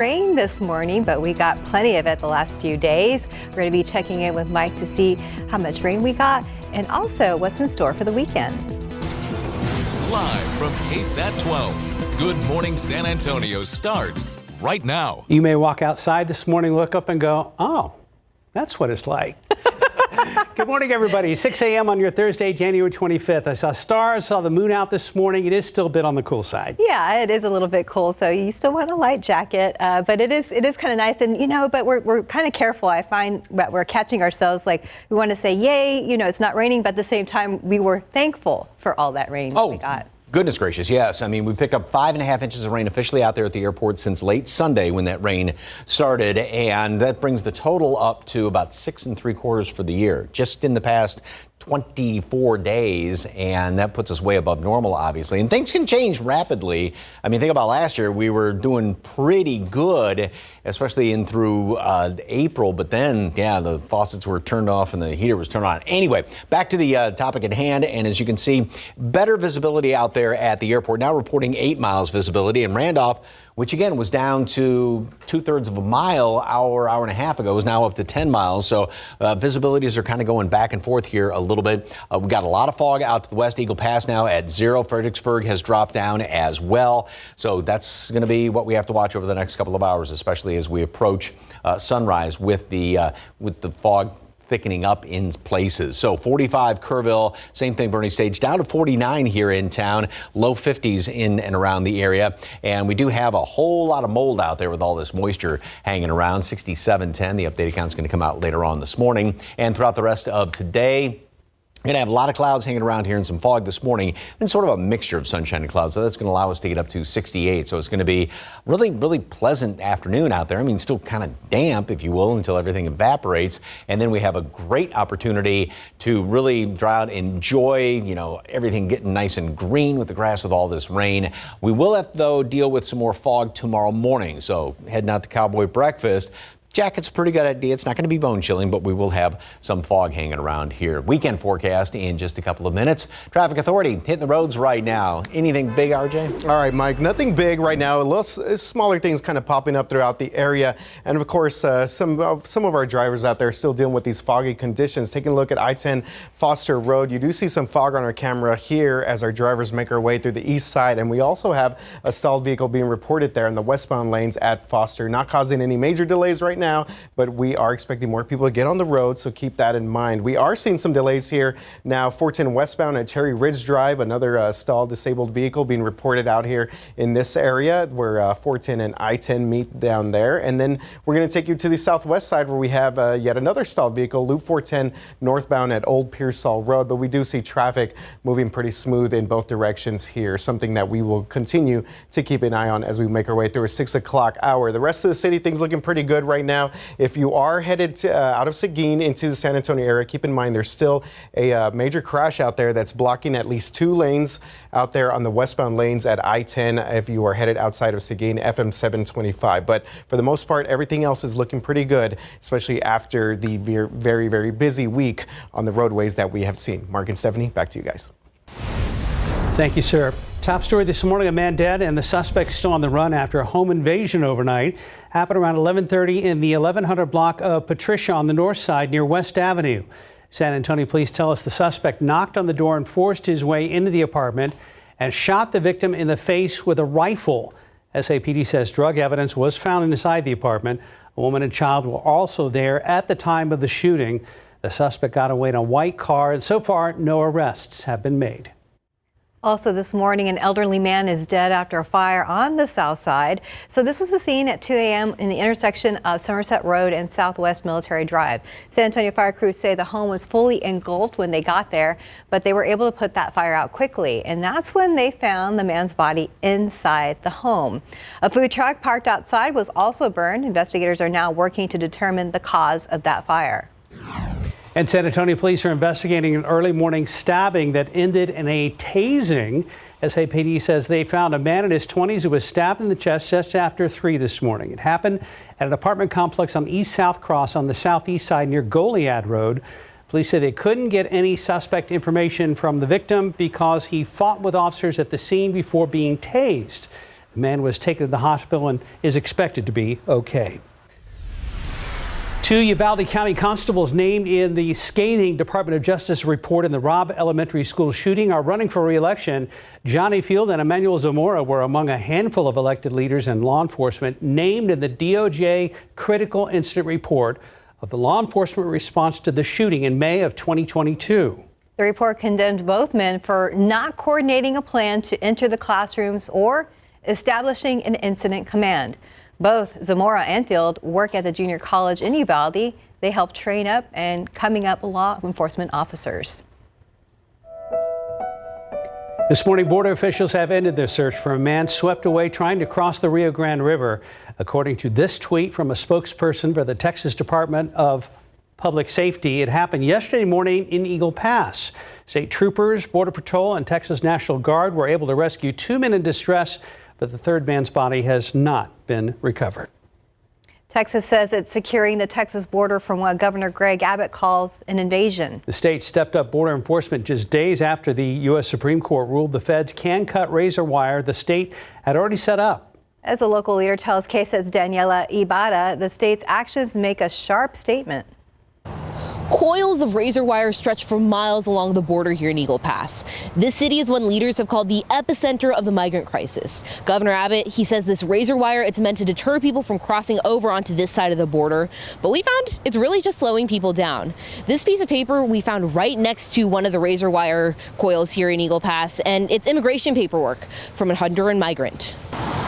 Rain this morning, but we got plenty of it the last few days. We're going to be checking in with Mike to see how much rain we got and also what's in store for the weekend. Live from KSAT 12, Good Morning San Antonio starts right now. You may walk outside this morning, look up and go, oh, that's what it's like. Good morning, everybody. 6 a.m. on your Thursday, January 25th. I saw stars, saw the moon out this morning. It is still a bit on the cool side. Yeah, it is a little bit cool, so you still want a light jacket, but it is kind of nice. And, but we're kind of careful. I find that we're catching ourselves, like we want to say, yay, it's not raining, but at the same time, we were thankful for all that rain we got. Goodness gracious, yes. I mean, we picked up 5.5 inches of rain officially out there at the airport since late Sunday when that rain started, and that brings the total up to about 6 3/4 for the year, just in the past 24 days, and that puts us way above normal, obviously. And things can change rapidly. I mean, think about last year. We were doing pretty good, especially in through April, but then, yeah, the faucets were turned off and the heater was turned on. Anyway, back to the topic at hand, and as you can see, better visibility out there at the airport, now reporting 8 miles visibility, and Randolph, which again was down to 2/3 of a mile hour and a half ago, is now up to 10 miles. So visibilities are kind of going back and forth here a little bit. We've got a lot of fog out to the west. Eagle Pass now at 0. Fredericksburg has dropped down as well. So that's going to be what we have to watch over the next couple of hours, especially as we approach sunrise with the fog thickening up in places. So 45 Kerrville, same thing, Bernie Stage, down to 49 here in town, low 50s in and around the area. And we do have a whole lot of mold out there with all this moisture hanging around. 6710, the updated count is going to come out later on this morning. And throughout the rest of today, we're going to have a lot of clouds hanging around here and some fog this morning, and sort of a mixture of sunshine and clouds. So that's going to allow us to get up to 68. So it's going to be really, really pleasant afternoon out there. I mean, still kind of damp, if you will, until everything evaporates. And then we have a great opportunity to really dry out, enjoy, everything getting nice and green with the grass with all this rain. We will have, though, deal with some more fog tomorrow morning. So heading out to Cowboy Breakfast. Jacket's a pretty good idea. It's not going to be bone chilling, but we will have some fog hanging around here. Weekend forecast in just a couple of minutes. Traffic Authority hitting the roads right now. Anything big, RJ? All right, Mike, nothing big right now. A little smaller things kind of popping up throughout the area. And of course, some of our drivers out there are still dealing with these foggy conditions. Taking a look at I-10 Foster Road, you do see some fog on our camera here as our drivers make our way through the east side. And we also have a stalled vehicle being reported there in the westbound lanes at Foster, not causing any major delays right now, but we are expecting more people to get on the road, so keep that in mind. We are seeing some delays here now. 410 westbound at Cherry Ridge Drive, another stalled disabled vehicle being reported out here in this area where 410 and I-10 meet down there. And then we're going to take you to the southwest side where we have yet another stalled vehicle, Loop 410 northbound at Old Pearsall Road, but we do see traffic moving pretty smooth in both directions here, something that we will continue to keep an eye on as we make our way through a 6 o'clock hour. The rest of the city, things looking pretty good right now. If you are headed out of Seguin into the San Antonio area, keep in mind there's still a major crash out there that's blocking at least 2 lanes out there on the westbound lanes at I-10 if you are headed outside of Seguin, FM 725. But for the most part, everything else is looking pretty good, especially after the very, very busy week on the roadways that we have seen. Mark and Stephanie, back to you guys. Thank you, sir. Top story this morning, a man dead and the suspect still on the run after a home invasion overnight. Happened around 11:30 in the 1100 block of Patricia on the north side near West Avenue. San Antonio police tell us the suspect knocked on the door and forced his way into the apartment and shot the victim in the face with a rifle. SAPD says drug evidence was found inside the apartment. A woman and child were also there at the time of the shooting. The suspect got away in a white car, and so far no arrests have been made. Also this morning, an elderly man is dead after a fire on the south side. So this was the scene at 2 a.m. in the intersection of Somerset Road and Southwest Military Drive. San Antonio fire crews say the home was fully engulfed when they got there, but they were able to put that fire out quickly. And that's when they found the man's body inside the home. A food truck parked outside was also burned. Investigators are now working to determine the cause of that fire. And San Antonio police are investigating an early morning stabbing that ended in a tasing. SAPD says they found a man in his 20s who was stabbed in the chest just after 3 this morning. It happened at an apartment complex on East South Cross on the southeast side near Goliad Road. Police say they couldn't get any suspect information from the victim because he fought with officers at the scene before being tased. The man was taken to the hospital and is expected to be okay. 2 Uvalde County constables named in the scathing Department of Justice report in the Robb Elementary School shooting are running for re-election. Johnny Field and Emmanuel Zamora were among a handful of elected leaders and law enforcement named in the DOJ critical incident report of the law enforcement response to the shooting in May of 2022. The report condemned both men for not coordinating a plan to enter the classrooms or establishing an incident command. Both Zamora and Field work at the junior college in Uvalde. They help train up and coming up law enforcement officers. This morning, border officials have ended their search for a man swept away trying to cross the Rio Grande River. According to this tweet from a spokesperson for the Texas Department of Public Safety, it happened yesterday morning in Eagle Pass. State troopers, Border Patrol, and Texas National Guard were able to rescue 2 men in distress, but the third man's body has not been recovered. Texas says it's securing the Texas border from what Governor Greg Abbott calls an invasion. The state stepped up border enforcement just days after the U.S. Supreme Court ruled the feds can cut razor wire the state had already set up. As a local leader tells KSAT's Daniela Ibarra, the state's actions make a sharp statement. Coils of razor wire stretch for miles along the border here in Eagle Pass. This city is one leaders have called the epicenter of the migrant crisis. Governor Abbott, he says this razor wire, it's meant to deter people from crossing over onto this side of the border. But we found it's really just slowing people down. This piece of paper we found right next to one of the razor wire coils here in Eagle Pass, and it's immigration paperwork from a Honduran migrant.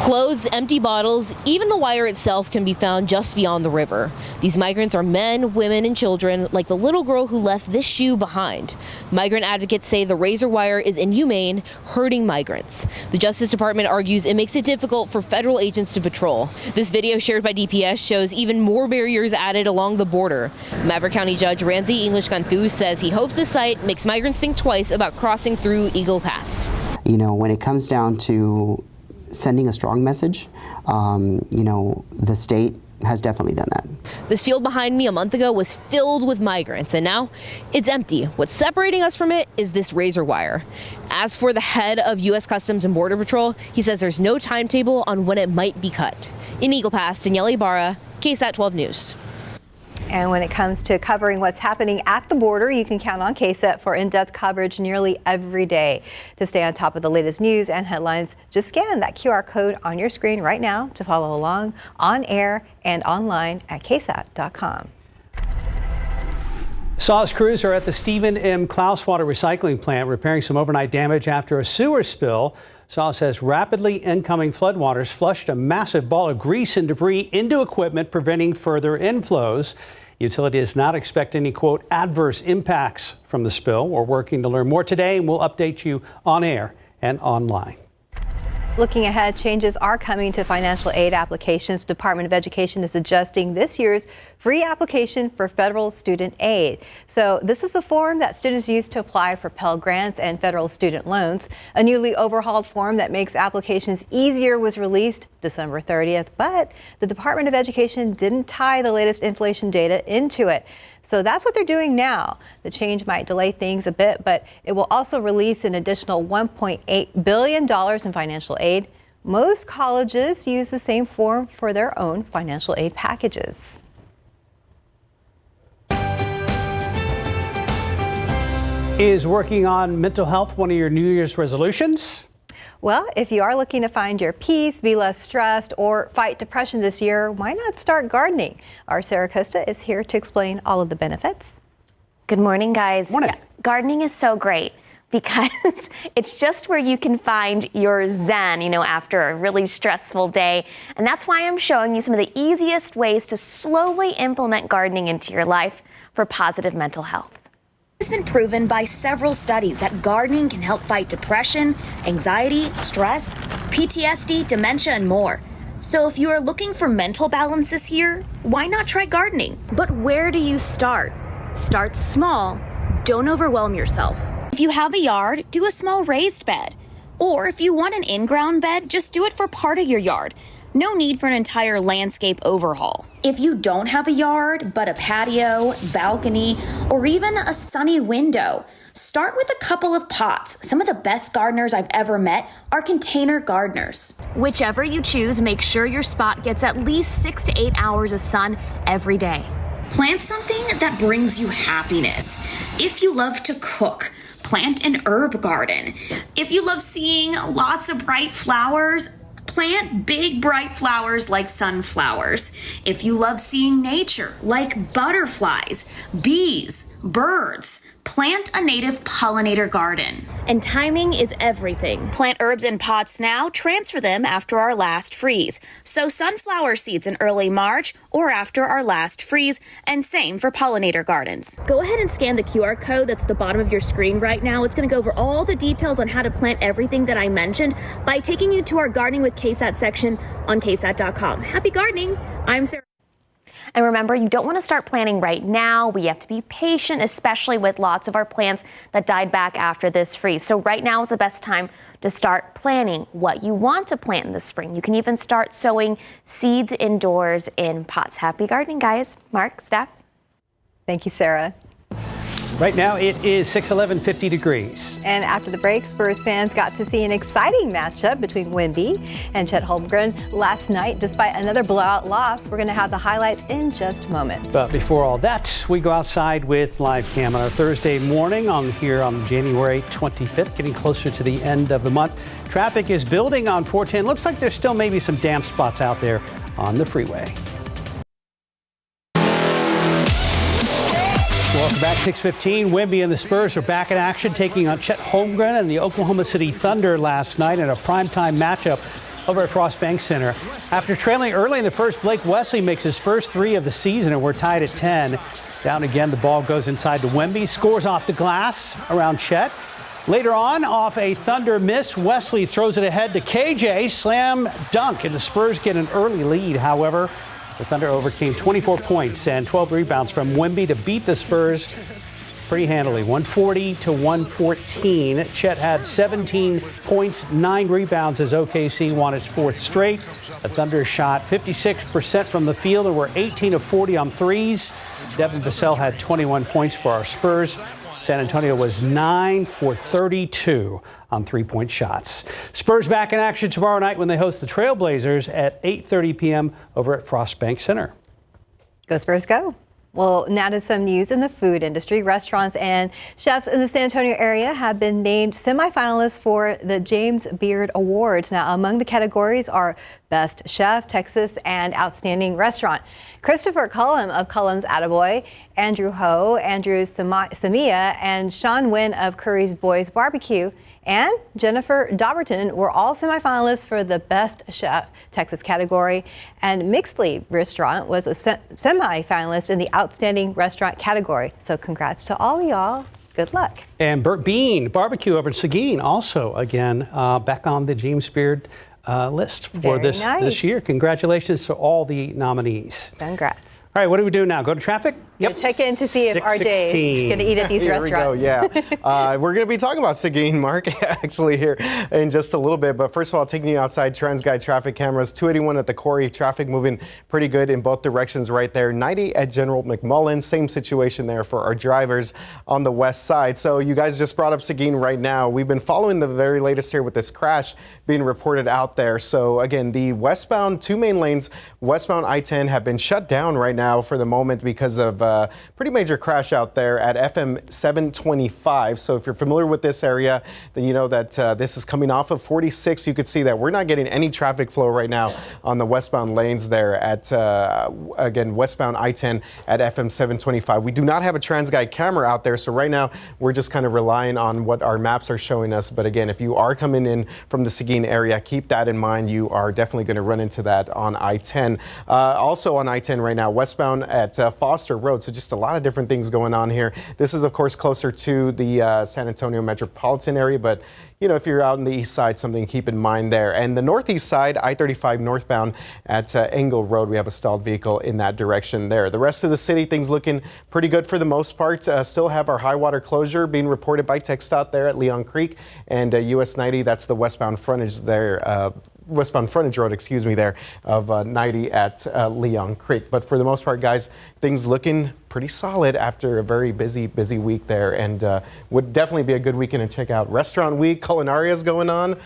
Clothes, empty bottles, even the wire itself can be found just beyond the river. These migrants are men, women, and children, like the little girl who left this shoe behind. Migrant advocates say the razor wire is inhumane, hurting migrants. The Justice Department argues it makes it difficult for federal agents to patrol. This video shared by DPS shows even more barriers added along the border. Maverick County Judge Ramsey English Cantu says he hopes this site makes migrants think twice about crossing through Eagle Pass. You know, when it comes down to sending a strong message, the state has definitely done that. This field behind me a month ago was filled with migrants, and now it's empty. What's separating us from it is this razor wire. As for the head of U.S. Customs and Border Patrol, he says there's no timetable on when it might be cut. In Eagle Pass, Daniela Ibarra, KSAT 12 News. And when it comes to covering what's happening at the border, you can count on KSAT for in-depth coverage nearly every day. To stay on top of the latest news and headlines, just scan that QR code on your screen right now to follow along on air and online at ksat.com. SAWS crews are at the Stephen M. Klaus Water Recycling Plant repairing some overnight damage after a sewer spill. SAWS says rapidly incoming floodwaters flushed a massive ball of grease and debris into equipment, preventing further inflows. Utility does not expect any, quote, adverse impacts from the spill. We're working to learn more today, and we'll update you on air and online. Looking ahead, changes are coming to financial aid applications. Department of Education is adjusting this year's free application for federal student aid. So this is a form that students use to apply for Pell Grants and federal student loans. A newly overhauled form that makes applications easier was released December 30th, but the Department of Education didn't tie the latest inflation data into it. So that's what they're doing now. The change might delay things a bit, but it will also release an additional $1.8 billion in financial aid. Most colleges use the same form for their own financial aid packages. Is working on mental health one of your New Year's resolutions? Well, if you are looking to find your peace, be less stressed, or fight depression this year, why not start gardening? Our Sarah Costa is here to explain all of the benefits. Good morning, guys. Morning. Yeah, gardening is so great because it's just where you can find your zen, after a really stressful day. And that's why I'm showing you some of the easiest ways to slowly implement gardening into your life for positive mental health. It's been proven by several studies that gardening can help fight depression, anxiety, stress, PTSD, dementia, and more. So if you are looking for mental balance this year, why not try gardening? But where do you start? Start small. Don't overwhelm yourself. If you have a yard, do a small raised bed. Or if you want an in-ground bed, just do it for part of your yard. No need for an entire landscape overhaul. If you don't have a yard, but a patio, balcony, or even a sunny window, Start with a couple of pots. Some of the best gardeners I've ever met are container gardeners. Whichever you choose, make sure your spot gets at least 6 to 8 hours of sun every day. Plant something that brings you happiness. If you love to cook, plant an herb garden. If you love seeing lots of bright flowers, plant big bright flowers like sunflowers. If you love seeing nature like butterflies, bees, birds, plant a native pollinator garden. And timing is everything. Plant herbs in pots now, transfer them after our last freeze. Sow sunflower seeds in early March or after our last freeze, and same for pollinator gardens. Go ahead and scan the QR code that's at the bottom of your screen right now. It's going to go over all the details on how to plant everything that I mentioned by taking you to our Gardening with KSAT section on KSAT.com. Happy gardening! I'm Sarah. And remember, you don't want to start planting right now. We have to be patient, especially with lots of our plants that died back after this freeze. So right now is the best time to start planning what you want to plant in the spring. You can even start sowing seeds indoors in pots. Happy gardening, guys. Mark, Steph. Thank you, Sarah. Right now it is 6:11, 50 degrees. And after the break, Spurs fans got to see an exciting matchup between Wemby and Chet Holmgren last night. Despite another blowout loss, we're going to have the highlights in just a moment. But before all that, we go outside with live cam on our Thursday morning here on January 25th, getting closer to the end of the month. Traffic is building on 410. Looks like there's still maybe some damp spots out there on the freeway. Welcome back, 6:15. Wemby and the Spurs are back in action, taking on Chet Holmgren and the Oklahoma City Thunder last night in a primetime matchup over at Frost Bank Center. After trailing early in the first, Blake Wesley makes his first three of the season, and we're tied at 10. Down again, the ball goes inside to Wemby, scores off the glass around Chet. Later on, off a Thunder miss, Wesley throws it ahead to KJ, slam dunk, and the Spurs get an early lead. However, the Thunder overcame 24 points and 12 rebounds from Wemby to beat the Spurs pretty handily, 140 to 114. Chet had 17 points, 9 rebounds as OKC won its fourth straight. The Thunder shot 56% from the field and were 18 of 40 on threes. Devin Vassell had 21 points for our Spurs. San Antonio was 9 for 32 on three-point shots. Spurs back in action tomorrow night when they host the Trailblazers at 8:30 p.m. over at Frost Bank Center. Go Spurs, go. Well, now to some news in the food industry. Restaurants and chefs in the San Antonio area have been named semifinalists for the James Beard Awards. Now, among the categories are Best Chef, Texas, and Outstanding Restaurant. Christopher Cullum of Cullum's Attaboy, Andrew Ho, Andrew Samia, and Sean Wynn of Curry's Boys Barbecue, and Jennifer Dauberton were all semifinalists for the Best Chef Texas category, and Mixley Restaurant was a semifinalist in the Outstanding Restaurant category. So congrats to all of y'all. Good luck. And Burt Bean Barbecue over in Seguin also, again, back on the James Beard list for this year. Congratulations to all the nominees. Congrats. All right, what do we do now? Go to traffic? Yep. Check in to see if RJ is going to eat at these restaurants. Here we go, yeah. We're going to be talking about Seguin, Mark, actually here in just a little bit. But first of all, taking you outside, TransGuide traffic cameras, 281 at the Quarry, traffic moving pretty good in both directions right there. 90 at General McMullen, same situation there for our drivers on the west side. So you guys just brought up Seguin right now. We've been following the very latest here with this crash being reported out there. So again, the westbound, two main lanes, westbound I-10 have been shut down right now for the moment because of pretty major crash out there at FM 725. So if you're familiar with this area, then you know that this is coming off of 46. You could see that we're not getting any traffic flow right now on the westbound lanes there at, again, westbound I-10 at FM 725. We do not have a TransGuide camera out there, so right now we're just kind of relying on what our maps are showing us. But again, if you are coming in from the Seguin area, keep that in mind. You are definitely going to run into that on I-10. Also on I-10 right now, westbound at Foster Road. So just a lot of different things going on here. This is, of course, closer to the San Antonio metropolitan area, but you know, if you're out on the east side, something to keep in mind there. And the northeast side, I-35 northbound at Engle Road, we have a stalled vehicle in that direction there. The rest of the city, things looking pretty good for the most part. Still have our high water closure being reported by TxDOT there at Leon Creek and US 90. That's the westbound frontage there. westbound frontage road, there, of 90 at Leon Creek. But for the most part, guys, things looking pretty solid after a very busy week there, and would definitely be a good weekend to check out. Restaurant week, Culinaria's going on.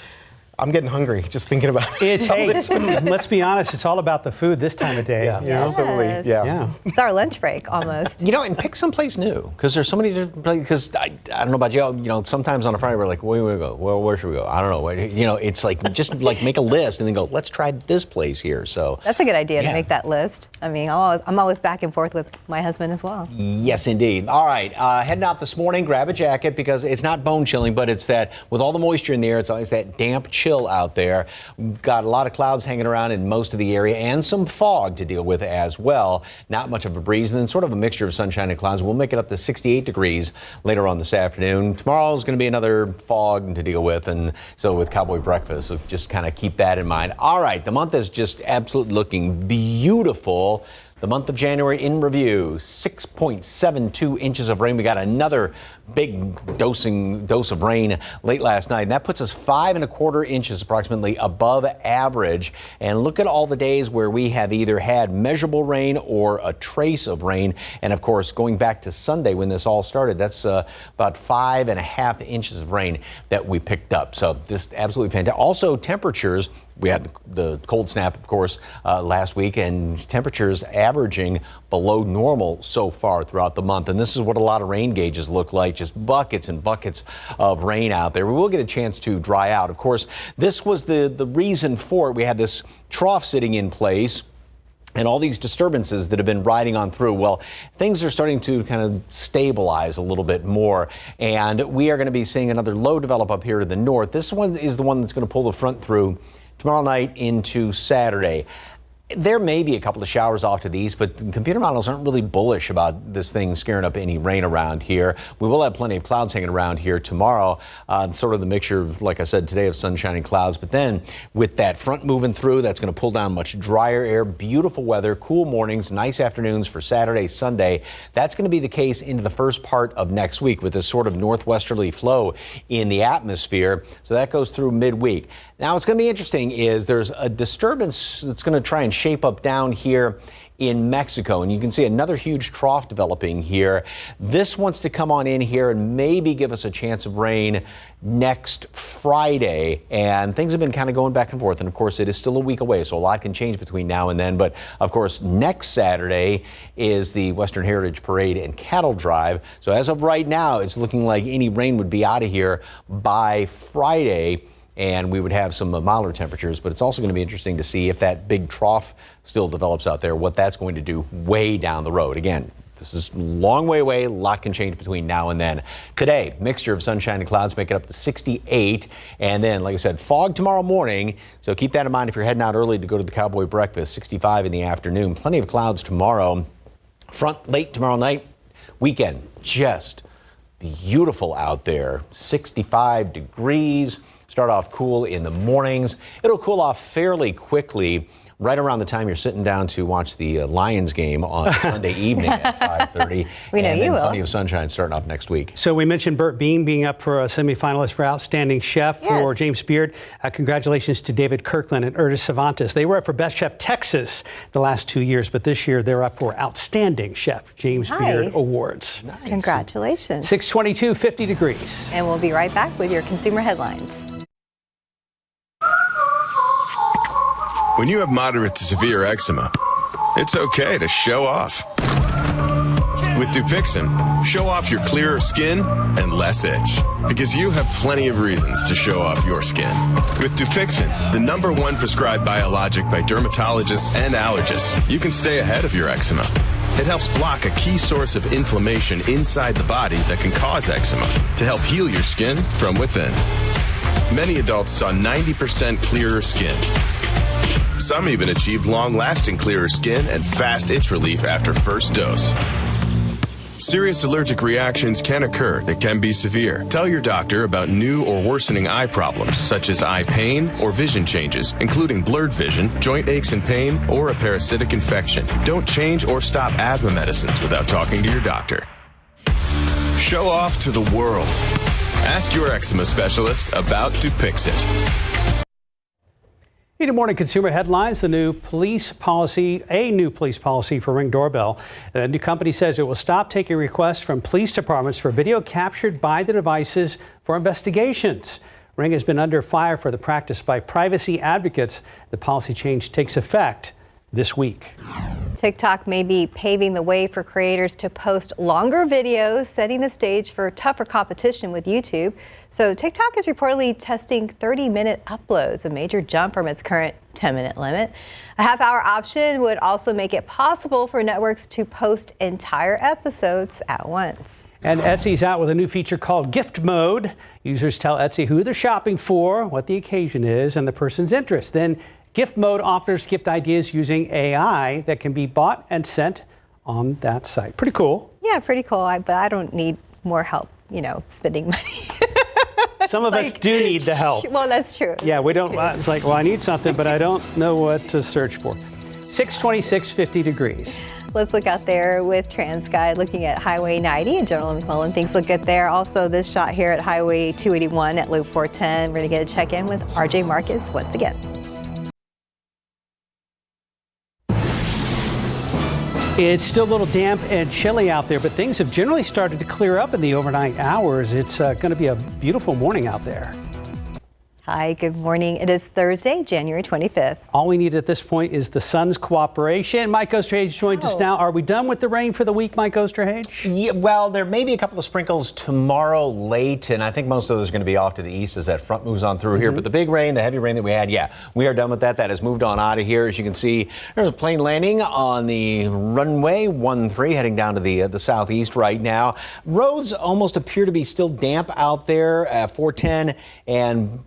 I'm getting hungry just thinking about it. Let's be honest, it's all about the food this time of day. Yeah, absolutely. Yeah. It's our lunch break almost. And pick someplace new, because there's so many different places. Because I don't know about you, sometimes on a Friday we're like, where do we go? Well, where should we go? I don't know. It's like just like make a list and then go, let's try this place here. So that's a good idea to make that list. I mean, I'm always back and forth with my husband as well. Yes, indeed. All right, heading out this morning, grab a jacket because it's not bone chilling, but it's that with all the moisture in the air, it's always that damp chill out there. We've got a lot of clouds hanging around in most of the area and some fog to deal with as well. Not much of a breeze, and then sort of a mixture of sunshine and clouds. We'll make it up to 68 degrees later on this afternoon. Tomorrow is going to be another fog to deal with, and so with Cowboy Breakfast, so just kind of keep that in mind. All right, the month is just absolutely looking beautiful. The month of January in review, 6.72 inches of rain. We got another big dose of rain late last night, and that puts us 5.25 inches approximately above average. And look at all the days where we have either had measurable rain or a trace of rain. And of course, going back to Sunday when this all started, that's about 5.5 inches of rain that we picked up. So just absolutely fantastic. Also, temperatures. We had the cold snap, of course, last week, and temperatures averaging below normal so far throughout the month. And this is what a lot of rain gauges look like, just buckets and buckets of rain out there. We will get a chance to dry out. Of course, this was the reason for it. We had this trough sitting in place and all these disturbances that have been riding on through. Well, things are starting to kind of stabilize a little bit more, and we are going to be seeing another low develop up here to the north. This one is the one that's going to pull the front through tomorrow night into Saturday. There may be a couple of showers off to the east, but computer models aren't really bullish about this thing scaring up any rain around here. We will have plenty of clouds hanging around here tomorrow, sort of the mixture, like I said, today of sunshine and clouds. But then with that front moving through, that's going to pull down much drier air, beautiful weather, cool mornings, nice afternoons for Saturday, Sunday. That's going to be the case into the first part of next week with this sort of northwesterly flow in the atmosphere. So that goes through midweek. Now, what's going to be interesting is there's a disturbance that's going to try and shape up down here in Mexico, and you can see another huge trough developing here. This wants to come on in here and maybe give us a chance of rain next Friday, and things have been kind of going back and forth, and of course it is still a week away, so a lot can change between now and then. But of course next Saturday is the Western Heritage Parade and Cattle Drive, so as of right now it's looking like any rain would be out of here by Friday, and we would have some milder temperatures. But it's also going to be interesting to see if that big trough still develops out there, what that's going to do way down the road. Again, this is a long way away. A lot can change between now and then. Today, mixture of sunshine and clouds make it up to 68. And then, like I said, fog tomorrow morning. So keep that in mind if you're heading out early to go to the Cowboy Breakfast. 65 in the afternoon. Plenty of clouds tomorrow. Front late tomorrow night. Weekend, just beautiful out there. 65 degrees. Start off cool in the mornings. It'll cool off fairly quickly right around the time you're sitting down to watch the Lions game on Sunday evening at 5:30. We know and you then will. Plenty of sunshine starting off next week. So we mentioned Burt Beam being up for a semifinalist for Outstanding Chef for Yes. James Beard. Congratulations to David Kirkland and Ernest Cervantes. They were up for Best Chef Texas the last 2 years, but this year they're up for Outstanding Chef James Beard Nice. Awards. Congratulations. 622, 50 degrees. And we'll be right back with your consumer headlines. When you have moderate to severe eczema, it's okay to show off. With Dupixent, show off your clearer skin and less itch, because you have plenty of reasons to show off your skin. With Dupixent, the #1 prescribed biologic by dermatologists and allergists, you can stay ahead of your eczema. It helps block a key source of inflammation inside the body that can cause eczema to help heal your skin from within. Many adults saw 90% clearer skin. Some even achieved long-lasting clearer skin and fast itch relief after first dose. Serious allergic reactions can occur that can be severe. Tell your doctor about new or worsening eye problems, such as eye pain or vision changes, including blurred vision, joint aches and pain, or a parasitic infection. Don't change or stop asthma medicines without talking to your doctor. Show off to the world. Ask your eczema specialist about Dupixent. Good morning. Consumer headlines. A new police policy for Ring doorbell. The new company says it will stop taking requests from police departments for video captured by the devices for investigations. Ring has been under fire for the practice by privacy advocates. The policy change takes effect this week. TikTok may be paving the way for creators to post longer videos, setting the stage for tougher competition with YouTube. So TikTok is reportedly testing 30-minute uploads, a major jump from its current 10-minute limit. A half-hour option would also make it possible for networks to post entire episodes at once. And Etsy's out with a new feature called Gift Mode. Users tell Etsy who they're shopping for, what the occasion is, and the person's interest. Then Gift Mode offers gift ideas using AI that can be bought and sent on that site. Pretty cool. Yeah, pretty cool. But I don't need more help, spending money. Some of us do need the help. Well, that's true. Yeah, we don't. It's like, well, I need something, but I don't know what to search for. 626, 50 degrees. Let's look out there with TransGuide looking at Highway 90 and General McClellan. Things look good there. Also, this shot here at Highway 281 at Loop 410. We're going to get a check-in with RJ Marcus once again. It's still a little damp and chilly out there, but things have generally started to clear up in the overnight hours. It's going to be a beautiful morning out there. Hi, good morning. It is Thursday, January 25th. All we need at this point is the sun's cooperation. Mike Osterhage joins us now. Are we done with the rain for the week, Mike Osterhage? Yeah, well, there may be a couple of sprinkles tomorrow late, and I think most of those are going to be off to the east as that front moves on through here. But the big rain, the heavy rain that we had, yeah, we are done with that. That has moved on out of here. As you can see, there's a plane landing on the runway 13 heading down to the southeast right now. Roads almost appear to be still damp out there at 410 and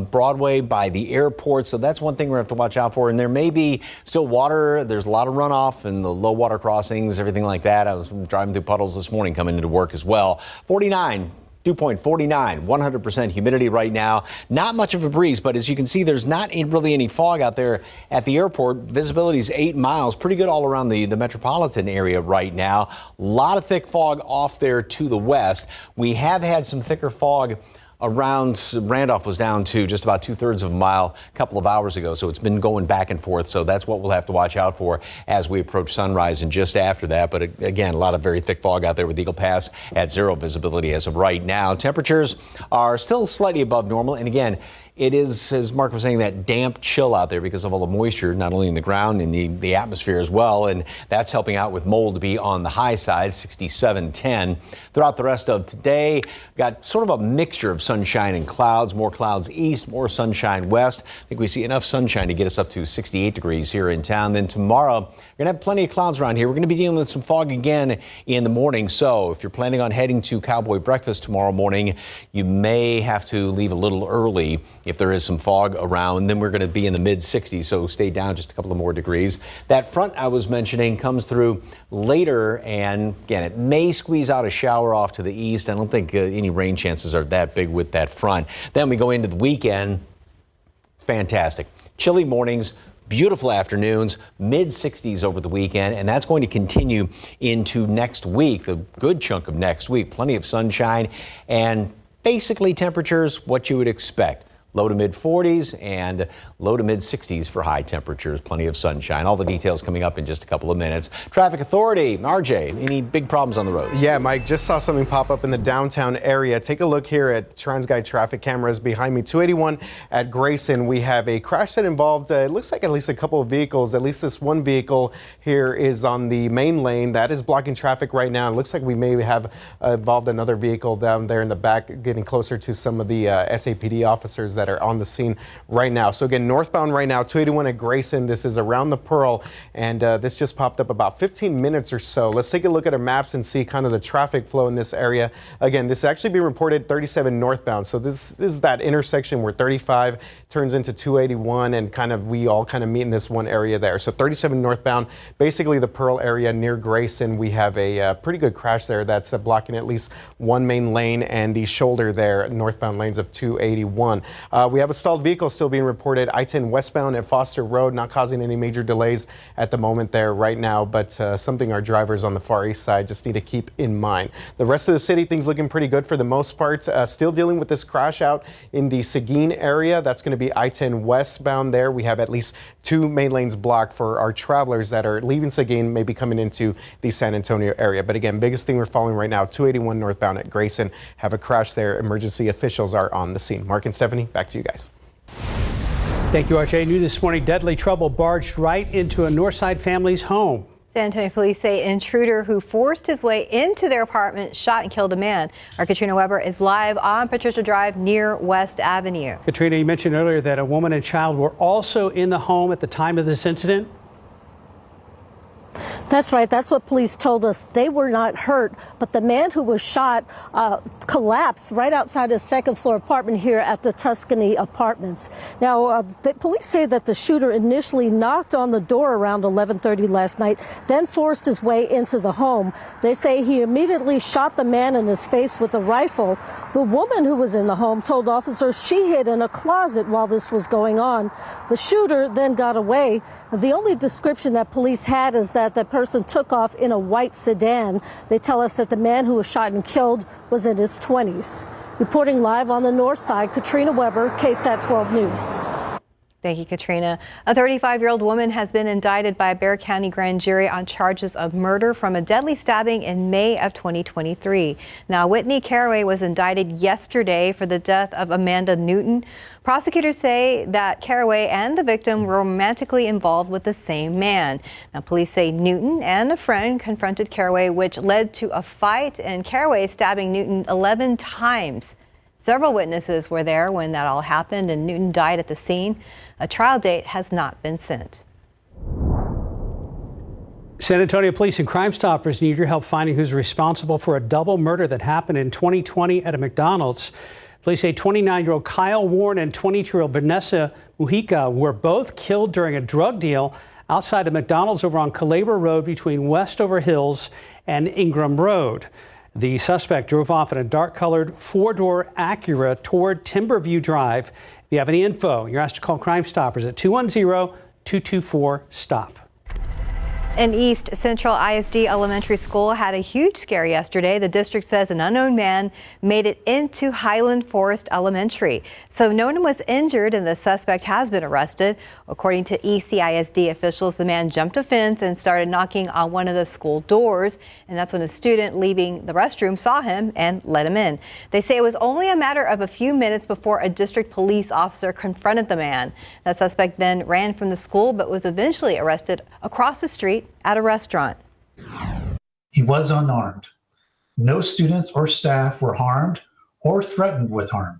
Broadway by the airport, so that's one thing we're going to have to watch out for. And there may be still water. There's a lot of runoff and the low water crossings, everything like that. I was driving through puddles this morning coming into work as well. 49. Dew point 49, 100% humidity right now. Not much of a breeze, but as you can see, there's not really any fog out there at the airport. Visibility is 8 miles, pretty good all around the metropolitan area right now. A lot of thick fog off there to the west. We have had some thicker fog around Randolph, was down to just about 2/3 of a mile a couple of hours ago. So it's been going back and forth. So that's what we'll have to watch out for as we approach sunrise and just after that. But again, a lot of very thick fog out there with Eagle Pass at 0 visibility as of right now. Temperatures are still slightly above normal. And again, it is, as Mark was saying, that damp chill out there because of all the moisture, not only in the ground, in the atmosphere as well. And that's helping out with mold to be on the high side, 67-10. Throughout the rest of today, got sort of a mixture of sunshine and clouds, more clouds east, more sunshine west. I think we see enough sunshine to get us up to 68 degrees here in town. Then tomorrow, we're going to have plenty of clouds around here. We're going to be dealing with some fog again in the morning. So if you're planning on heading to Cowboy Breakfast tomorrow morning, you may have to leave a little early if there is some fog around. Then we're going to be in the mid-60s, so stay down just a couple of more degrees. That front I was mentioning comes through later, and again, it may squeeze out a shower off to the east. I don't think any rain chances are that big with that front. Then we go into the weekend. Fantastic. Chilly mornings, beautiful afternoons, mid-60s over the weekend, and that's going to continue into next week, the good chunk of next week. Plenty of sunshine and basically temperatures what you would expect. Low to mid 40s and low to mid 60s for high temperatures. Plenty of sunshine. All the details coming up in just a couple of minutes. Traffic Authority, RJ, any big problems on the roads? Yeah, Mike, just saw something pop up in the downtown area. Take a look here at TransGuide traffic cameras behind me. 281 at Grayson. We have a crash that involved, it looks like at least a couple of vehicles. At least this one vehicle here is on the main lane. That is blocking traffic right now. It looks like we may have involved another vehicle down there in the back, getting closer to some of the SAPD officers that are on the scene right now. So again, northbound right now, 281 at Grayson. This is around the Pearl, and this just popped up about 15 minutes or so. Let's take a look at our maps and see kind of the traffic flow in this area. Again, this is actually being reported 37 northbound. So this is that intersection where 35 turns into 281, and we all meet in this one area there. So 37 northbound, basically the Pearl area near Grayson. We have a pretty good crash there that's blocking at least one main lane and the shoulder there, northbound lanes of 281. We have a stalled vehicle still being reported I-10 westbound at Foster Road, not causing any major delays at the moment there right now, but something our drivers on the Far East side just need to keep in mind. The rest of the city, things looking pretty good for the most part. Still dealing with this crash out in the Seguin area. That's going to be I-10 westbound there. We have at least 2 main lanes blocked for our travelers that are leaving Seguin, maybe coming into the San Antonio area. But again, biggest thing we're following right now, 281 northbound at Grayson, have a crash there. Emergency officials are on the scene. Mark and Stephanie, back to you guys. Thank you, RJ. New this morning, deadly trouble barged right into a Northside family's home. San Antonio police say an intruder who forced his way into their apartment shot and killed a man. Our Katrina Weber is live on Patricia Drive near West Avenue. Katrina, you mentioned earlier that a woman and child were also in the home at the time of this incident. That's right. That's what police told us. They were not hurt, but the man who was shot collapsed right outside his second floor apartment here at the Tuscany Apartments. Now, the police say that the shooter initially knocked on the door around 11:30 last night, then forced his way into the home. They say he immediately shot the man in his face with a rifle. The woman who was in the home told officers she hid in a closet while this was going on. The shooter then got away. The only description that police had is that the person took off in a white sedan. They tell us that the man who was shot and killed was in his 20s. Reporting live on the north side, Katrina Weber, KSAT 12 News. Thank you, Katrina. A 35-year-old woman has been indicted by a Bexar County grand jury on charges of murder from a deadly stabbing in May of 2023. Now, Whitney Caraway was indicted yesterday for the death of Amanda Newton. Prosecutors say that Caraway and the victim were romantically involved with the same man. Now, police say Newton and a friend confronted Caraway, which led to a fight, and Caraway stabbing Newton 11 times. Several witnesses were there when that all happened, and Newton died at the scene. A trial date has not been set. San Antonio police and Crime Stoppers need your help finding who's responsible for a double murder that happened in 2020 at a McDonald's. Police say 29-year-old Kyle Warren and 22-year-old Vanessa Mujica were both killed during a drug deal outside a McDonald's over on Calabar Road between Westover Hills and Ingram Road. The suspect drove off in a dark-colored 4-door Acura toward Timberview Drive. If you have any info, you're asked to call Crime Stoppers at 210-224-STOP. An East Central ISD elementary school had a huge scare yesterday. The district says an unknown man made it into Highland Forest Elementary. So no one was injured and the suspect has been arrested. According to ECISD officials, the man jumped a fence and started knocking on one of the school doors. And that's when a student leaving the restroom saw him and let him in. They say it was only a matter of a few minutes before a district police officer confronted the man. That suspect then ran from the school but was eventually arrested across the street at a restaurant. He was unarmed. No students or staff were harmed or threatened with harm.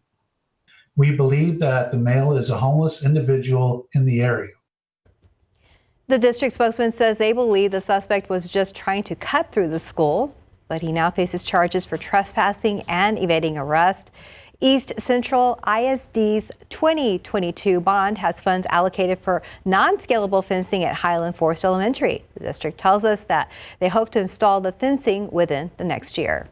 We believe that the male is a homeless individual in the area. The district spokesman says they believe the suspect was just trying to cut through the school, but he now faces charges for trespassing and evading arrest. East Central ISD's 2022 bond has funds allocated for non-scalable fencing at Highland Forest Elementary. The district tells us that they hope to install the fencing within the next year.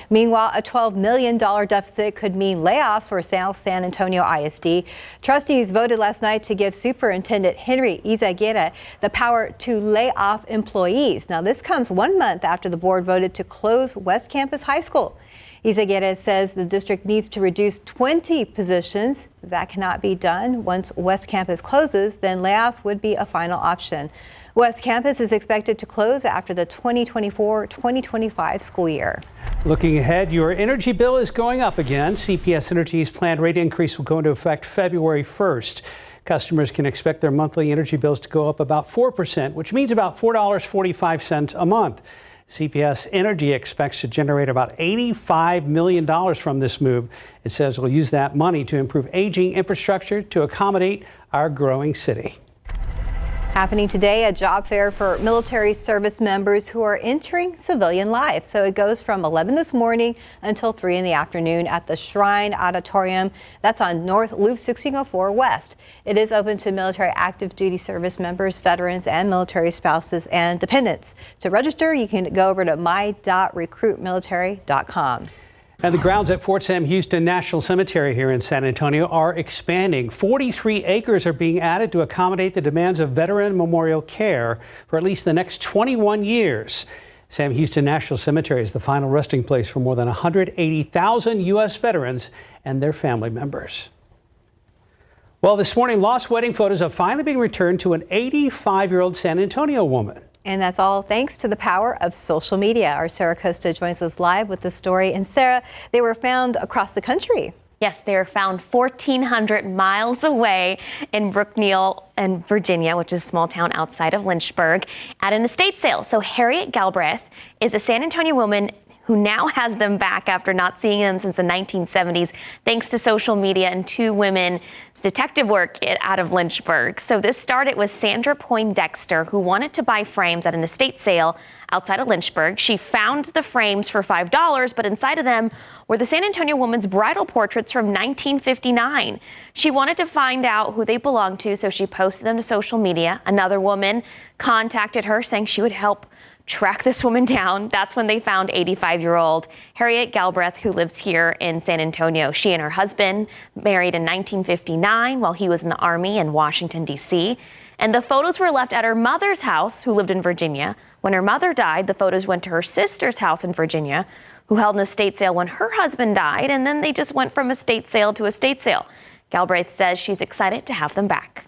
Meanwhile, a $12 million deficit could mean layoffs for South San Antonio ISD. Trustees voted last night to give Superintendent Henry Izaguirre the power to lay off employees. Now, this comes 1 month after the board voted to close West Campus High School. Izaguirre says the district needs to reduce 20 positions. If that cannot be done once West Campus closes, then layoffs would be a final option. West Campus is expected to close after the 2024-2025 school year. Looking ahead, your energy bill is going up again. CPS Energy's planned rate increase will go into effect February 1st. Customers can expect their monthly energy bills to go up about 4%, which means about $4.45 a month. CPS Energy expects to generate about $85 million from this move. It says it will use that money to improve aging infrastructure to accommodate our growing city. Happening today, a job fair for military service members who are entering civilian life. So it goes from 11 this morning until 3 in the afternoon at the Shrine Auditorium. That's on North Loop 1604 West. It is open to military active duty service members, veterans, and military spouses and dependents. To register, you can go over to my.recruitmilitary.com. And the grounds at Fort Sam Houston National Cemetery here in San Antonio are expanding. 43 acres are being added to accommodate the demands of veteran memorial care for at least the next 21 years. Sam Houston National Cemetery is the final resting place for more than 180,000 U.S. veterans and their family members. Well, this morning, lost wedding photos have finally been returned to an 85-year-old San Antonio woman. And that's all thanks to the power of social media. Our Sarah Costa joins us live with the story. And Sarah, they were found across the country. Yes, they were found 1,400 miles away in Brookneal and Virginia, which is a small town outside of Lynchburg, at an estate sale. So Harriet Galbraith is a San Antonio woman who now has them back after not seeing them since the 1970s, thanks to social media and two women's detective work out of Lynchburg. So this started with Sandra Poindexter, who wanted to buy frames at an estate sale outside of Lynchburg. She found the frames for $5, but inside of them were the San Antonio woman's bridal portraits from 1959. She wanted to find out who they belonged to, so she posted them to social media. Another woman contacted her saying she would help track this woman down. That's when they found 85-year-old Harriet Galbraith, who lives here in San Antonio. She and her husband married in 1959 while he was in the Army in Washington, D.C. And the photos were left at her mother's house, who lived in Virginia. When her mother died, the photos went to her sister's house in Virginia, who held an estate sale when her husband died, and then they just went from estate sale to estate sale. Galbraith says she's excited to have them back.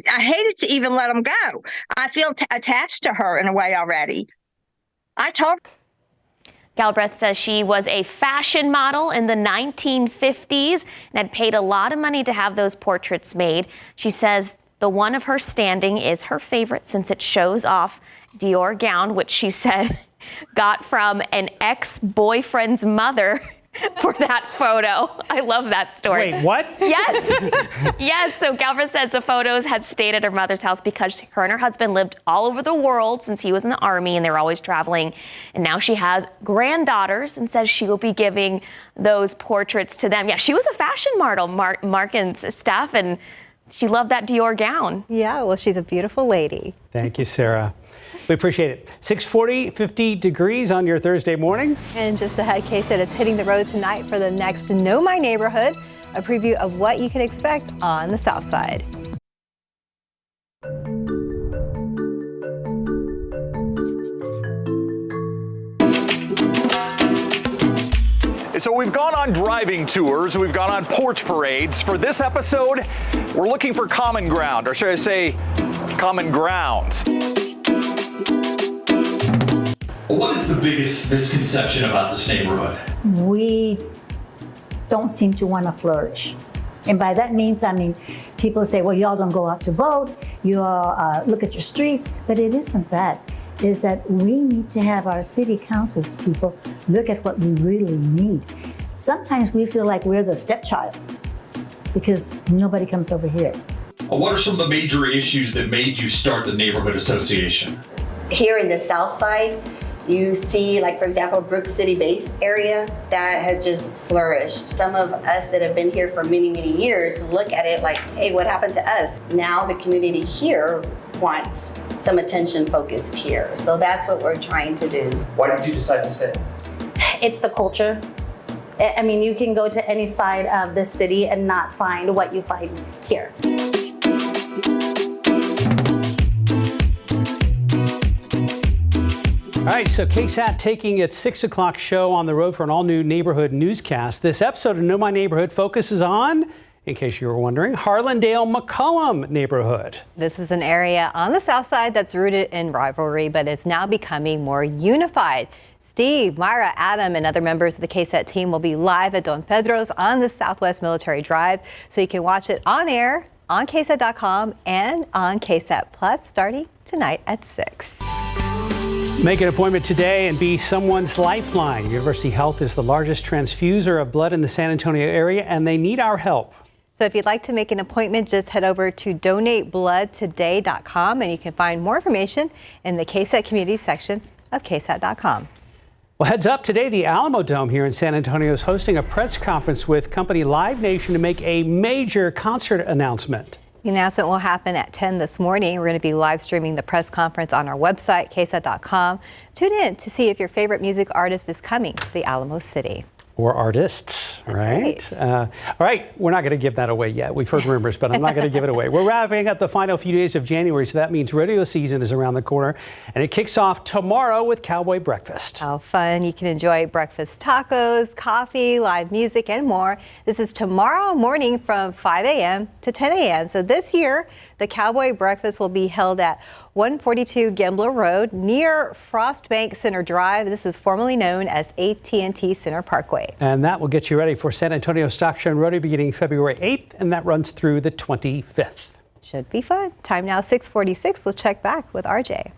I hated to even let them go. I feel attached to her in a way already. I told her. Galbraith says she was a fashion model in the 1950s and had paid a lot of money to have those portraits made. She says the one of her standing is her favorite since it shows off Dior gown, which she said got from an ex-boyfriend's mother for that photo. I love that story. Wait, what? Yes. Yes. So Galbraith says the photos had stayed at her mother's house because her and her husband lived all over the world since he was in the Army and they were always traveling. And now she has granddaughters and says she will be giving those portraits to them. Yeah, she was a fashion model, Mark and Steph, and she loved that Dior gown. Yeah, well, she's a beautiful lady. Thank you, Sarah. We appreciate it. 640, 50 degrees on your Thursday morning. And just ahead, KSAT is hitting the road tonight for the next Know My Neighborhood, a preview of what you can expect on the South Side. So we've gone on driving tours, we've gone on porch parades. For this episode, we're looking for common ground, or should I say common grounds. What is the biggest misconception about this neighborhood? We don't seem to want to flourish. And by that means, I mean, people say, well, y'all don't go out to vote, you all look at your streets, but it isn't that. Is that we need to have our city councils people look at what we really need. Sometimes we feel like we're the stepchild because nobody comes over here. What are some of the major issues that made you start the neighborhood association? Here in the South Side, you see, like, for example, Brook City Base area that has just flourished. Some of us that have been here for many, many years look at it like, hey, what happened to us? Now the community here wants some attention focused here. So that's what we're trying to do. Why did you decide to stay? It's the culture. I mean, you can go to any side of the city and not find what you find here. All right, so KSAT taking its 6 o'clock show on the road for an all-new neighborhood newscast. This episode of Know My Neighborhood focuses on, in case you were wondering, Harlandale-McCollum neighborhood. This is an area on the South Side that's rooted in rivalry, but it's now becoming more unified. Steve, Myra, Adam, and other members of the KSAT team will be live at Don Pedro's on the Southwest Military Drive, so you can watch it on air on KSAT.com and on KSAT Plus starting tonight at 6. Make an appointment today and be someone's lifeline. University Health is the largest transfuser of blood in the San Antonio area, and they need our help. So if you'd like to make an appointment, just head over to donatebloodtoday.com, and you can find more information in the KSAT community section of KSAT.com. Well, heads up, today the Alamo Dome here in San Antonio is hosting a press conference with company Live Nation to make a major concert announcement. The announcement will happen at 10 this morning. We're going to be live streaming the press conference on our website, KSAT.com. Tune in to see if your favorite music artist is coming to the Alamo City. Or artists, right? All right, we're not going to give that away yet. We've heard rumors, but I'm not going to give it away. We're wrapping up the final few days of January, so that means rodeo season is around the corner, and it kicks off tomorrow with cowboy breakfast. How fun. You can enjoy breakfast tacos, coffee, live music, and more. This is tomorrow morning from 5 a.m. to 10 a.m. So this year, the cowboy breakfast will be held at 142 Gambler Road near Frostbank Center Drive. This is formerly known as AT&T Center Parkway. And that will get you ready for San Antonio Stock Show and Rodeo beginning February 8th, and that runs through the 25th. Should be fun. Time now 6:46. Let's check back with RJ.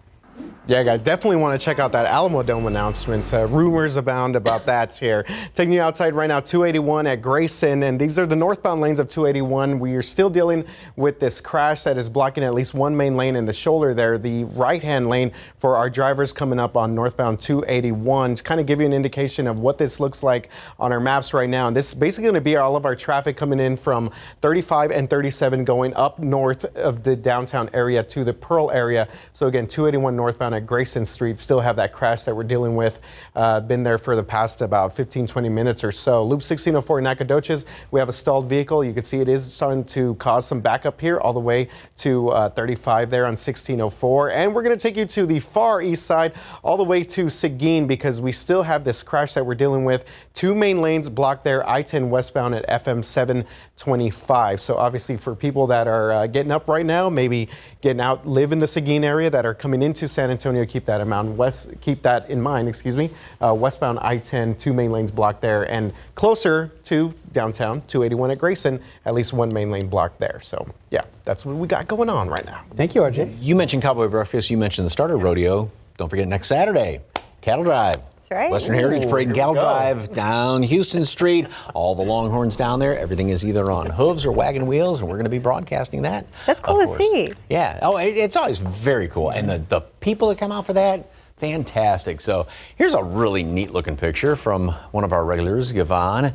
Yeah, guys, definitely want to check out that Alamo Dome announcement. Rumors abound about that here. Taking you outside right now, 281 at Grayson, and these are the northbound lanes of 281. We are still dealing with this crash that is blocking at least one main lane in the shoulder there, the right-hand lane for our drivers coming up on northbound 281. To kind of give you an indication of what this looks like on our maps right now. And this is basically going to be all of our traffic coming in from 35 and 37 going up north of the downtown area to the Pearl area. So again, 281 northbound at Grayson Street, still have that crash that we're dealing with. Been there for the past about 15-20 minutes or so. Loop 1604 in Nacogdoches, we have a stalled vehicle. You can see it is starting to cause some backup here all the way to 35 there on 1604. And we're going to take you to the far east side all the way to Seguin because we still have this crash that we're dealing with. Two main lanes blocked there, I-10 westbound at FM 725. So obviously for people that are getting up right now, maybe getting out, live in the Seguin area that are coming into San Antonio, keep that in mind, westbound I-10, two main lanes blocked there, and closer to downtown, 281 at Grayson, at least one main lane blocked there. So yeah, that's what we got going on right now. Thank you, RJ. You mentioned Cowboy Breakfast, you mentioned the Starter Rodeo. Don't forget next Saturday, Cattle Drive. Right. Western Heritage Parade and Cattle Drive down Houston Street. All the Longhorns down there. Everything is either on hooves or wagon wheels, and we're going to be broadcasting that. That's cool to see. Yeah. Oh, it's always very cool. And the people that come out for that, fantastic. So here's a really neat looking picture from one of our regulars, Yvonne,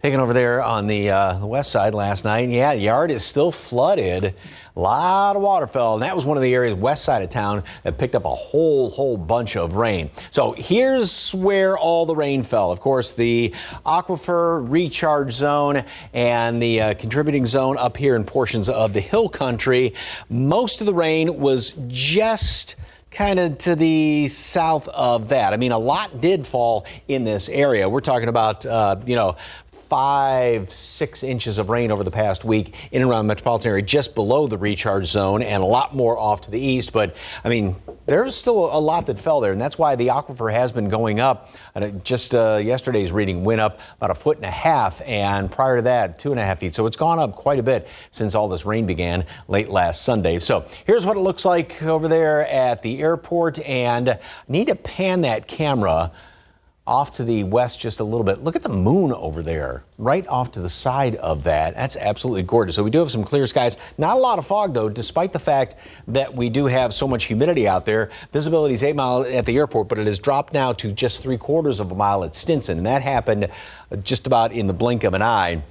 taken over there on the west side last night. Yeah, the yard is still flooded. A lot of water fell, and that was one of the areas west side of town that picked up a whole bunch of rain. So here's where all the rain fell. Of course, the aquifer recharge zone and the contributing zone up here in portions of the hill country. Most of the rain was just kind of to the south of that. I mean, a lot did fall in this area. We're talking about, 5-6 inches of rain over the past week in and around the metropolitan area, just below the recharge zone, and a lot more off to the east. But I mean, there's still a lot that fell there, and that's why the aquifer has been going up. And just yesterday's reading went up about 1.5 feet, and prior to that, 2.5 feet. So it's gone up quite a bit since all this rain began late last Sunday. So here's what it looks like over there at the airport, and I need to pan that camera off to the west just a little bit. Look at the moon over there, right off to the side of that. That's absolutely gorgeous. So we do have some clear skies. Not a lot of fog, though, despite the fact that we do have so much humidity out there. Visibility is 8 miles at the airport, but it has dropped now to just 3/4 mile at Stinson. And that happened just about in the blink of an eye.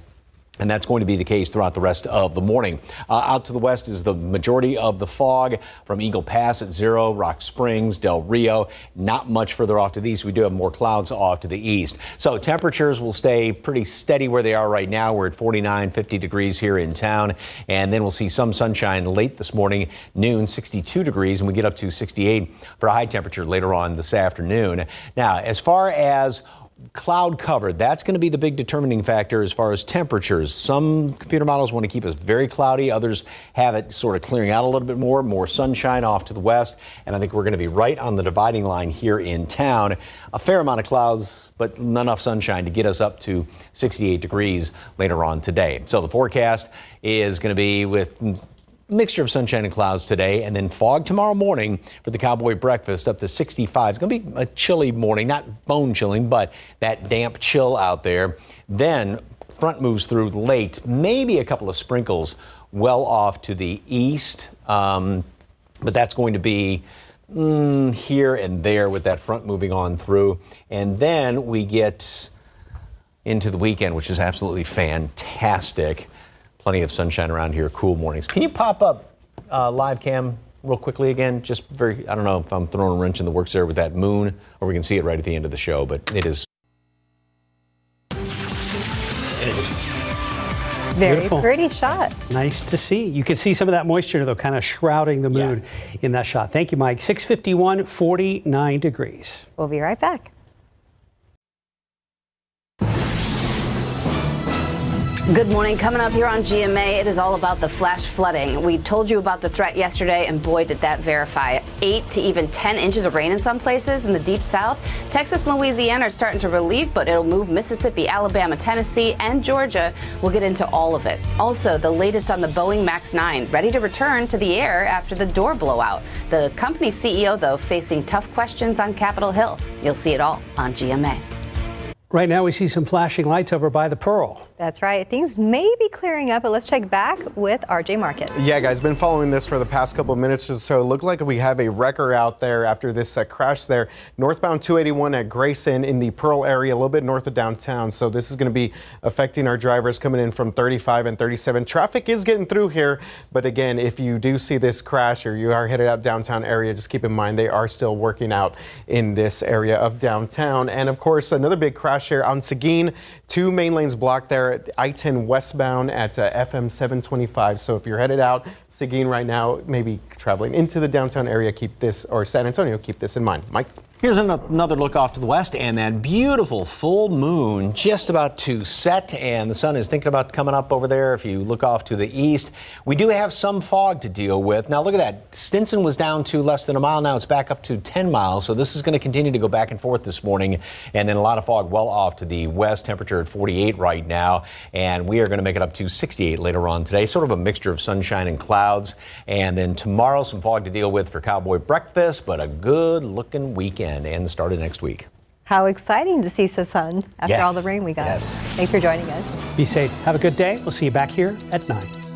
And that's going to be the case throughout the rest of the morning. Out to the west is the majority of the fog from Eagle Pass at 0, Rock Springs, Del Rio. Not much further off to the east. We do have more clouds off to the east. So temperatures will stay pretty steady where they are right now. We're at 49, 50 degrees here in town. And then we'll see some sunshine late this morning, noon, 62 degrees, and we get up to 68 for a high temperature later on this afternoon. Now, as far as cloud cover, that's going to be the big determining factor as far as temperatures. Some computer models want to keep us very cloudy. Others have it sort of clearing out a little bit more sunshine off to the west. And I think we're going to be right on the dividing line here in town. A fair amount of clouds, but enough sunshine to get us up to 68 degrees later on today. So the forecast is going to be with mixture of sunshine and clouds today, and then fog tomorrow morning for the Cowboy Breakfast up to 65. It's going to be a chilly morning, not bone chilling, but that damp chill out there. Then front moves through late, maybe a couple of sprinkles well off to the east, but that's going to be here and there with that front moving on through. And then we get into the weekend, which is absolutely fantastic. Plenty of sunshine around here, cool mornings. Can you pop up live cam real quickly again? Just very, I don't know if I'm throwing a wrench in the works there with that moon, or we can see it right at the end of the show, but it is. Very Beautiful. pretty shot. Nice to see. You can see some of that moisture, though, kind of shrouding the moon in that shot. Thank you, Mike. 651, 49 degrees. We'll be right back. Good morning. Coming up here on GMA, it is all about the flash flooding. We told you about the threat yesterday, and boy, did that verify. 8 to even 10 inches of rain in some places in the deep south. Texas and Louisiana are starting to relieve, but it'll move Mississippi, Alabama, Tennessee, and Georgia. We'll get into all of it. Also, the latest on the Boeing MAX 9, ready to return to the air after the door blowout. The company's CEO, though, facing tough questions on Capitol Hill. You'll see it all on GMA. Right now, we see some flashing lights over by the Pearl. That's right. Things may be clearing up, but let's check back with RJ Marcus. Yeah, guys, been following this for the past couple of minutes or so. Look like we have a wrecker out there after this crash there. Northbound 281 at Grayson in the Pearl area, a little bit north of downtown. So this is going to be affecting our drivers coming in from 35 and 37. Traffic is getting through here. But again, if you do see this crash or you are headed out downtown area, just keep in mind they are still working out in this area of downtown. And of course, another big crash here on Seguin, 2 main lanes blocked there at I-10 westbound at FM 725. So if you're headed out Seguin right now, maybe traveling into the downtown area, keep this, or San Antonio, keep this in mind. Mike? Here's another look off to the west, and that beautiful full moon just about to set, and the sun is thinking about coming up over there. If you look off to the east, we do have some fog to deal with. Now look at that. Stinson was down to less than a mile. Now it's back up to 10 miles. So this is going to continue to go back and forth this morning. And then a lot of fog well off to the west. Temperature at 48 right now. And we are going to make it up to 68 later on today. Sort of a mixture of sunshine and clouds. And then tomorrow, some fog to deal with for cowboy breakfast, but a good looking weekend. And started next week. How exciting to see the sun after Yes. all the rain we got. Yes. Thanks for joining us. Be safe. Have a good day. We'll see you back here at 9.